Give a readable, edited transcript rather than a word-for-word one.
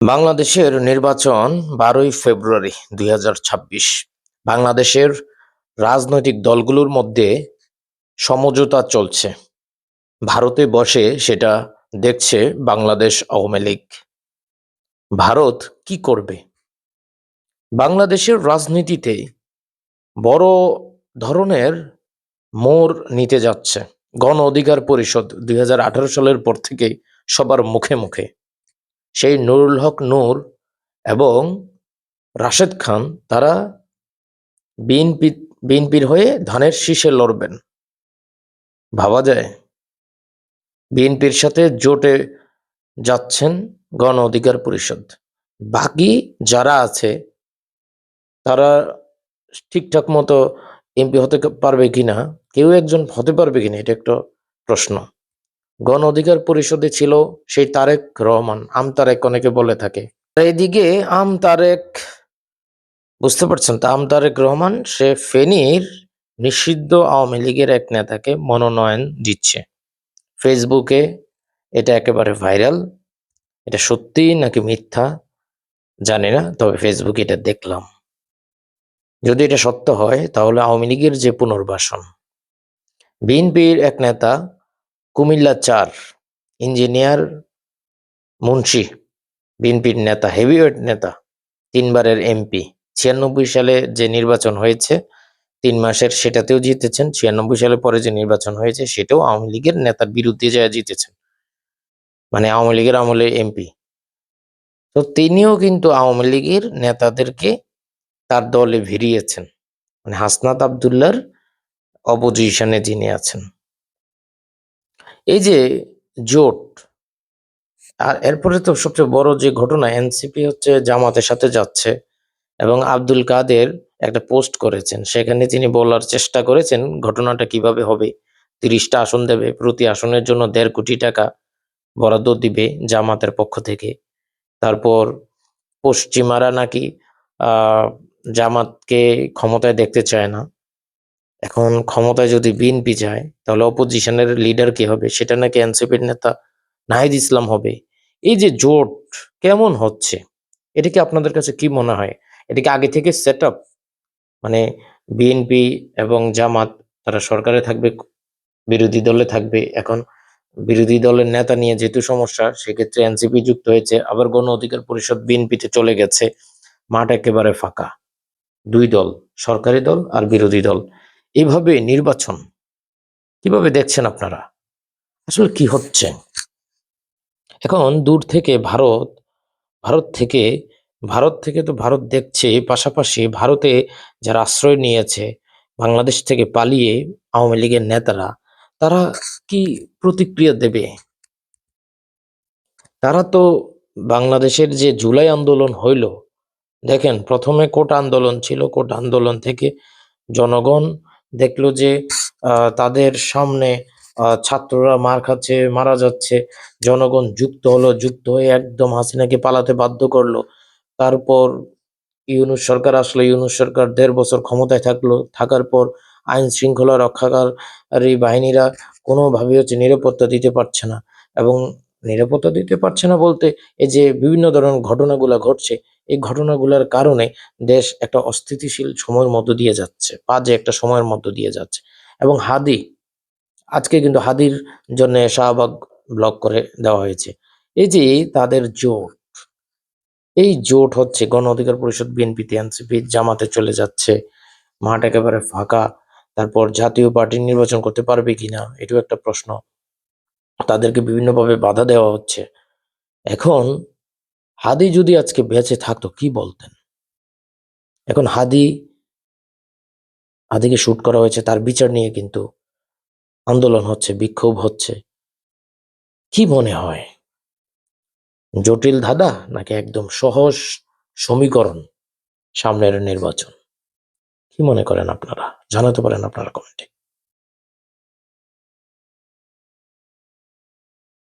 বাংলাদেশের নির্বাচন ১২ই ফেব্রুয়ারি ২০২৬। বাংলাদেশের রাজনৈতিক দলগুলোর মধ্যে সমঝোতা চলছে। ভারতে বসে সেটা দেখছে বাংলাদেশ আওয়ামী লীগ। ভারত কি করবে? বাংলাদেশের রাজনীতিতে বড় ধরনের মোড় নিতে যাচ্ছে। গণ অধিকার পরিষদ ২০১৮ সালের পর থেকে সবার মুখে মুখে সেই নুরুল হক নূর এবং রাশেদ খান তারা বিএনপির হয়ে ধানের শীষে লড়বেন। ভাবা যায়? বিএনপির সাথে জোটে যাচ্ছেন গণ অধিকার পরিষদ। বাকি যারা আছে তারা ঠিকঠাক মতো এমপি হতে পারবে কিনা, কেউ একজন হতে পারবে কিনা, এটা একটা প্রশ্ন। গণ অধিকার পরিষদে ছিল সেই তারেক রহমান, আম তারেক অনেকে বলে থাকে। এইদিকে আম তারেক, বুঝতে পারছেন তো, আম তারেক রহমান সে ফেনীর নিষিদ্ধ আওয়ামী লীগের এক নেতাকে মনোনয়ন দিচ্ছে। ফেসবুকে এটা একেবারে ভাইরাল। এটা সত্যি নাকি মিথ্যা জানি না, তবে ফেসবুকে এটা দেখলাম। যদি এটা সত্য হয় তাহলে আওয়ামী লীগের যে পুনর্বাসন, বিএনপির এক নেতা কুমিল্লা ৪ ইঞ্জিনিয়ার মুন্সি, বিএনপির নেতা, হেভিওয়েট নেতা, ৩ বারের এমপি, ৯৬ সালে যে নির্বাচন হয়েছে ৩ মাসের, সেটাতেও জিতেছেন। ৯৬ সালে পরে যে নির্বাচন হয়েছে সেটাও আওয়ামী লীগের নেতার বিরুদ্ধে যায় জিতেছেন, মানে আওয়ামী লীগের আমলে এমপি। তো তিনিও কিন্তু আওয়ামী লীগের নেতাদেরকে তার দলে ভিড়িয়েছেন, মানে হাসনাত আবদুল্লাহর অপোজিশনে যিনি আছেন। এই যে জোট, আর এরপরে তো সবচেয়ে বড় যে ঘটনা, এনসিপি হচ্ছে জামাতের সাথে যাচ্ছে এবং আব্দুল কাদের একটা পোস্ট করেছেন, সেখানে তিনি বলার চেষ্টা করেছেন ঘটনাটা কিভাবে হবে। ৩০টা আসন দেবে, প্রতি আসনের জন্য ১.৫ কোটি টাকা বরাদ্দ দিবে জামাতের পক্ষ থেকে। তারপর পশ্চিমারা নাকি আহ জামাতকে ক্ষমতায় দেখতে চায় না। এখন ক্ষমতায় যদি বিএনপি যায় তাহলে অপোজিশনের লিডার কি হবে, সেটা নাকি এনসিপির নেতা নাহিদ ইসলাম হবে। এই যে জোট কেমন হচ্ছে, এটা কি আপনাদের কাছে কি মনে হয়? এটা কি আগে থেকে সেট আপ? মানে বিএনপি এবং জামাত তারা সরকারে থাকবে, বিরোধী দলে থাকবে। এখন বিরোধী দলের নেতা নিয়ে যেহেতু সমস্যা, সেক্ষেত্রে এনসিপি যুক্ত হয়েছে, আবার গণ অধিকার পরিষদ বিএনপিতে চলে গেছে। মাঠ একেবারে ফাঁকা, ২ দল, সরকারি দল আর বিরোধী দল। এইভাবে নির্বাচন কিভাবে দেখছেন আপনারা? আসলে কি হচ্ছে? এখন দূর থেকে ভারত থেকে তো ভারত দেখছে, পাশাপাশি ভারতে যারা আশ্রয় নিয়েছে বাংলাদেশ থেকে পালিয়ে আওয়ামী লীগের নেতারা, তারা কি প্রতিক্রিয়া দেবে? তারা তো বাংলাদেশের যে জুলাই আন্দোলন হইল, দেখেন প্রথমে কোটা আন্দোলন ছিল, কোটা আন্দোলন থেকে জনগণ দেখলো যে তাদের সামনে ছাত্ররা মার খাচ্ছে, মারা যাচ্ছে, জনগণ যুক্ত হলো, যুক্ত হয়ে একদম হাসিনাকে পালাতে বাধ্য করলো। তারপর ইউনূস সরকার আসলো, ইউনূস সরকার ১.৫ বছর ক্ষমতায় থাকলো, থাকার পর আইন শৃঙ্খলা রক্ষাকারী বাহিনীরা কোনোভাবে নিরাপত্তা দিতে পারছে না। এবং নিরাপত্তা দিতে পারছে না বলতে, এই যে বিভিন্ন ধরনের ঘটনাগুলো ঘটছে, এই ঘটনাগুলোর কারণে দেশ একটা অস্থিতিশীল সময়ের মধ্য দিয়ে যাচ্ছে, বাজে একটা সময়ের মধ্য দিয়ে যাচ্ছে। এবং আজকে কিন্তু হাদির জন্য শাহবাগ ব্লক করে দেওয়া হয়েছে। এই যে তাদের জোট, এই জোট হচ্ছে গণ অধিকার পরিষদ বিএনপিতে, এনসিপি জামাতে চলে যাচ্ছে, মাঠ একেবারে ফাঁকা। তারপর জাতীয় পার্টি নির্বাচন করতে পারবে কিনা, এটাও একটা প্রশ্ন। তাদেরকে বিভিন্নভাবে বাধা দেওয়া হচ্ছে। এখন হাদি যদি আজকে বেঁচে থাকতো কি বলতেন? এখন হাদিকে শুট করা হয়েছে, তার বিচার নিয়ে কিন্তু আন্দোলন হচ্ছে, বিক্ষোভ হচ্ছে। কি মনে হয়, জটিল ধাঁধা নাকি একদম সহজ সমীকরণ সামনের নির্বাচন? কি মনে করেন আপনারা? জানাতে পারেন আপনারা কমেন্টে।